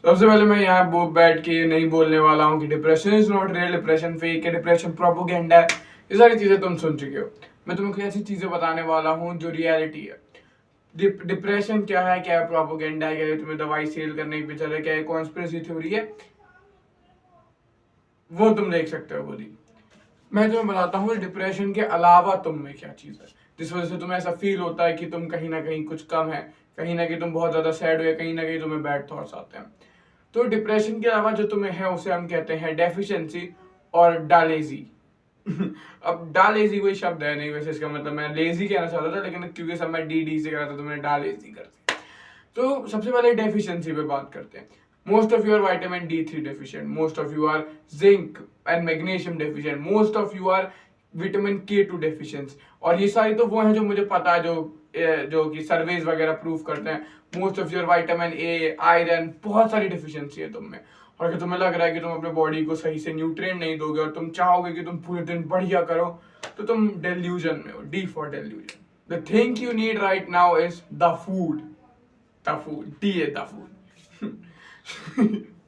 सबसे पहले मैं यहाँ बैठ के नहीं बोलने वाला हूँ कि depression is not real, depression fake है, डिप्रेशन प्रोपोगेंडा है। ये सारी चीजें तुम सुन चुके हो। मैं तुम्हें कुछ ऐसी चीजें बताने वाला हूँ जो रियलिटी है। डिप्रेशन क्या है, क्या है प्रोपोगेंडा है, क्या है तुम्हें दवाई सेल करने के पीछे है, क्या है कॉन्स्पिरेसी थ्योरी है, वो तुम देख सकते हो खुद ही। मैं तुम्हें बताता हूँ डिप्रेशन के अलावा तुम में क्या चीज है जिस वजह से तुम्हें ऐसा फील होता है कि तुम कहीं ना कहीं कुछ कम है, कहीं ना कहीं तुम बहुत ज्यादा सैड हो, या कहीं ना कहीं तुम्हें बैड थॉट्स आते हैं। तो डिप्रेशन के अलावा जो तुम्हें है उसे हम कहते हैं डेफिशिएंसी और डालेजी। अब डालेजी कोई शब्द है नहीं, वैसे इसका मतलब मैं लेजी कहना चाहता था, लेकिन क्योंकि सब मैं डी डी से करा था तो मैंने डालेजी कर दिया। तो सबसे पहले डेफिशिएंसी पे बात करते हैं। Most of you are vitamin D3 deficient, most of you are zinc and magnesium deficient, most of you are vitamin K2 deficiency. और ये सारी तो वो हैं जो मुझे पता है, जो कि सर्वेज वगैरह प्रूव करते हैं। Most of your vitamin A, iron, बहुत सारी डेफिशिएंसी है तुम में। और अगर तुम्हें लग रहा है कि तुम अपने बॉडी को सही से न्यूट्रिएंट नहीं दोगे और तुम चाहोगे कि तुम पूरे दिन बढ़िया करो, तो तुम डेल्यूजन में हो। D for delusion. The thing you need right now is the food. The food, D है द फूड।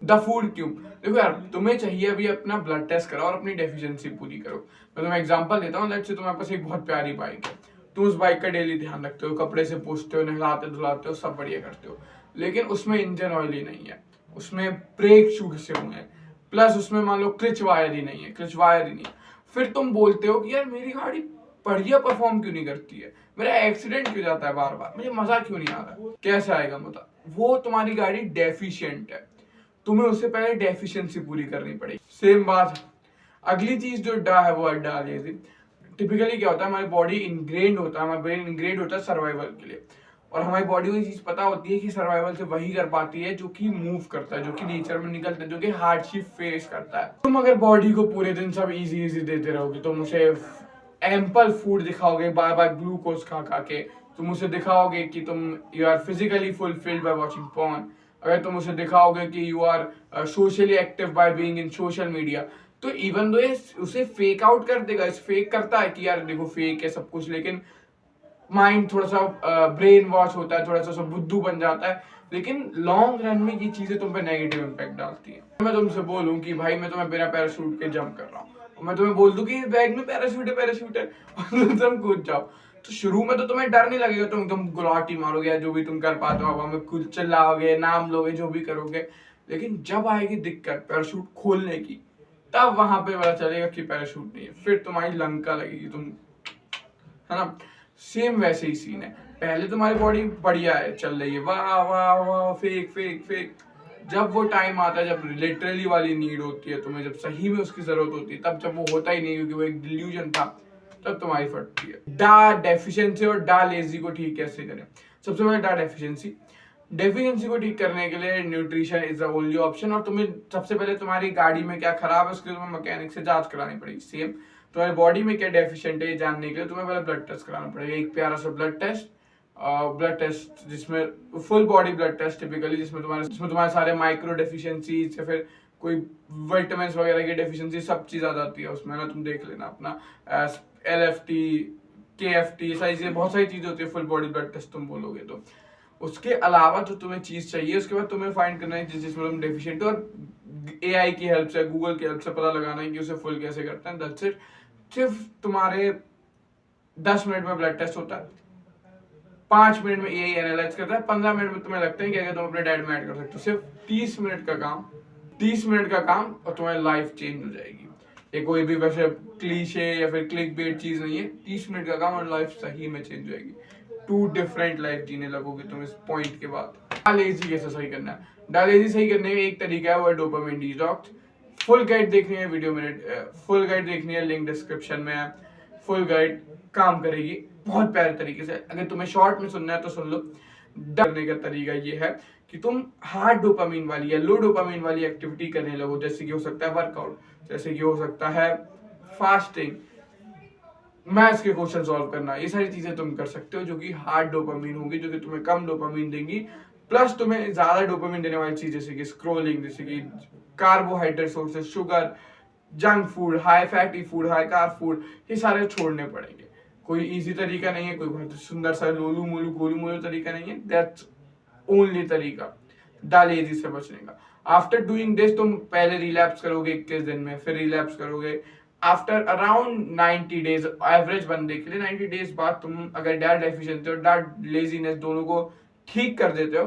द फूड क्यों? देखो यार, तुम्हें चाहिए अभी अपना ब्लड टेस्ट कराओ और अपनी डेफिशिएंसी पूरी करो। मैं तुम्हें एग्जांपल देता हूँ। लेट्स से तुम्हारे पास एक बहुत प्यारी बाइक है, तुम उस बाइक का डेली ध्यान रखते हो, कपड़े से पूछते हो, नहलाते धुलाते हो, सब बढ़िया करते हो, लेकिन उसमें इंजन ऑयल ही नहीं है, उसमें ब्रेक शू से हुए हैं, प्लस उसमें मान लो क्लिच वायर ही नहीं है, क्लिच वायर ही नहीं है। फिर तुम बोलते हो कि यार मेरी गाड़ी बढ़िया परफॉर्म क्यों नहीं करती है, मेरा एक्सीडेंट क्यों जाता है बार बार, मुझे मजा क्यों नहीं आ रहा। कैसे आएगा मजा? वो तुम्हारी गाड़ी डेफिशिएंट है, तुम्हें उससे पहले डेफिशिएंसी पूरी करनी पड़ेगी। सेम बात। अगली चीज जो डा है वो है डालेजी। टिपिकली क्या होता है, हमारी बॉडी इनग्रेन्ड होता है, हमारा ब्रेन इनग्रेन्ड होता है सर्वाइवल के लिए। और हमारी बॉडी को ये चीज पता होती है कि सर्वाइवल से वही कर पाती है जो कि मूव करता है, जो कि नेचर में निकलता है, जो कि हार्डशिप फेस करता है। तुम अगर बॉडी को पूरे दिन सब इजी इजी देते रहोगे, तुम उसे एम्पल फूड दिखाओगे बार बार ग्लूकोज खा खा के, तुम उसे दिखाओगे कि तुम you are physically fulfilled by watching porn, अगर तुम उसे दिखाओगे कि you are socially active by being in social media, तो इवन दो ये उसे फेक आउट कर देगा, इस फेक करता है कि यार देखो फेक है सब कुछ, लेकिन माइंड थोड़ा सा ब्रेन वॉश होता है, थोड़ा सा बुद्धू बन जाता है, लेकिन लॉन्ग रन में ये चीजें तुम पे नेगेटिव इम्पैक्ट डालती है। मैं तुमसे बोलूं कि भाई मैं तुम्हें बिना पैराशूट के जंप कर रहा हूँ, और मैं तुम्हें बोल दूं कि बैग में पैराशूट है, पैराशूट है, और तुम कूद जाओ, तो शुरू में तो तुम्हें डर नहीं लगेगा, तुम एकदम गुलाटी मारोगे या जो भी तुम कर पाते हो, हवा में खुद चिल्लाओगे, नाम लोगे, जो भी करोगे। लेकिन जब आएगी दिक्कत पैराशूट खोलने की, तब वहां पे पता चलेगा कि पैराशूट नहीं है, फिर तुम्हारी लंका लगेगी, तुम, है ना। सेम वैसे ही सीन है। पहले तुम्हारी बॉडी बढ़िया है, चल रही है, वाह वाह वाह, फेक फेक फेक। जब वो टाइम आता है जब लिटरली वाली नीड होती है तुम्हें, जब सही में उसकी जरूरत होती है, तब जब वो होता ही नहीं क्योंकि वो एक डिल्यूजन था, तब तुम्हारी फटती है। डा डेफिशिएंसी और डा लेजी को ठीक कैसे करें? सबसे पहले डा डेफिशिएंसी। डेफिशिएंसी को ठीक करने के लिए nutrition is the only option. और तुम्हें सबसे पहले तुम्हारी गाड़ी में क्या खराब है उसके लिए तुम्हें मैकेनिक से जांच करानी पड़ेगी। सेम तुम्हारी बॉडी में क्या डेफिशिएंट है ये जानने के लिए तुम्हें पहले ब्लड टेस्ट कराना पड़ेगा, एक प्यारा सा ब्लड टेस्ट जिसमें full body blood test typically, जिसमें तुम्हारे सारे माइक्रो डेफिशिएंसीज या फिर कोई विटामिन वगैरह की डेफिशिएंसी सब चीज आ जाती है उसमें ना, तुम देख लेना अपना LFT, KFT, सारी चीजें, बहुत सारी चीजें होती है फुल बॉडी ब्लड टेस्ट तुम बोलोगे तो। उसके अलावा जो तुम्हें चीज चाहिए उसके बाद तुम्हें फाइंड करना है जिसमें तुम डेफिशिएंट हो, और AI की हेल्प से, गूगल की हेल्प से पता लगाना है कि उसे फुल कैसे करते हैं। That's it. सिर्फ तुम्हारे 10 मिनट में ब्लड टेस्ट होता है, 5 मिनट में AI एनालाइज करता है, 15 मिनट में तुम्हें लगता है कि अगर तुम अपने डाइट में ऐड कर सकते हो। सिर्फ 30 मिनट का काम, 30 मिनट का काम, और तुम्हारी लाइफ चेंज हो जाएगी। ये कोई भी वैसे क्लीशे या फिर क्लिक बेट चीज नहीं है, 30 मिनट का काम और लाइफ सही में चेंज हो जाएगी। टू डिफरेंट लाइफ जीने लगोगे तुम इस पॉइंट के बाद। डालेजी कैसे सही करना है? डालेजी सही करने का एक तरीका है, वो है डोपामिन डिटॉक्स। फुल गाइड देखनी है वीडियो में, फुल गाइड देखनी है, लिंक डिस्क्रिप्शन में है। फुल गाइड काम करेगी बहुत प्यारे तरीके से। अगर तुम्हें शॉर्ट में सुनना है तो सुन लो। करने का तरीका ये है कि तुम हार्ड डोपामिन वाली या लो डोपामिन वाली एक्टिविटी करने लगो, जैसे कि हो सकता है वर्कआउट, जैसे कि हो सकता है फास्टिंग, मैथ्स के क्वेश्चन सॉल्व करना। ये सारी चीजें तुम कर सकते हो जो कि हार्ड डोपामिन होगी, जो कि तुम्हें कम डोपामिन देंगी, प्लस तुम्हें ज्यादा डोपामिन देने वाली चीज जैसे कि स्क्रोलिंग, जैसे कि carbohydrate sources, sugar, junk food, high fatty food, high carb food, ये सारे छोड़ने पड़ेंगे। कोई इजी तरीका नहीं है, कोई बहुत सुंदर सा लोलू मोलू गोलू मोलू तरीका नहीं है, दैट्स ओनली तरीका। डायलिसिस से बचने का। आफ्टर डूइंग दिस तुम पहले रिलैप्स करोगे 21 दिन में, फिर रिलैप्स करोगे आफ्टर अराउंड 90 डेज। एवरेज बंदे के लिए 90 डेज बाद तुम अगर डाइट डेफिशिएंसी और डाइट लेजीनेस दोनों को ठीक कर देते हो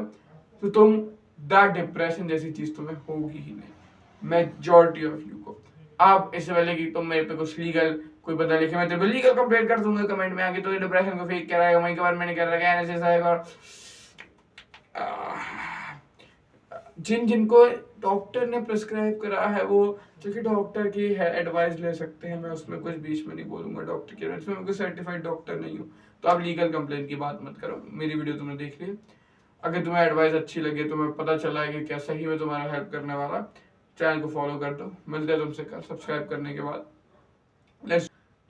तो तुम द डिप्रेशन जैसी चीज तुम्हें होगी ही नहीं, मेजॉरिटी ऑफ यू को। अब इससे पहले कि तुम मेरे पे कुछ लीगल कोई बता लिखे, मैं तेरे पे लीगल कंप्लेंट कर दूंगा कमेंट में आके, तो ये डिप्रेशन को फेक कराएगा, वहीं के बारे मैंने कर रखा है एनालिसिस आएगा। और जिनको डॉक्टर ने प्रिस्क्राइब करा है वो क्योंकि डॉक्टर की है एडवाइस ले सकते हैं, मैं उसमें कुछ बीच में नहीं बोलूंगा डॉक्टर की एडवाइस में, मैं कोई सर्टिफाइड डॉक्टर नहीं हूँ। तो आप लीगल कंप्लेंट की बात मत करो। मेरी वीडियो तुमने देख ली, अगर तुम्हें एडवाइस अच्छी लगी, तुम्हें पता चला है कि क्या सही में तुम्हारा हेल्प करने वाला, चैनल को फॉलो कर दो। मिलते हैं तुमसे कल सब्सक्राइब करने के बाद।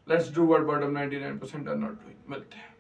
Let's do what bottom 99% are not doing. मिलते हैं।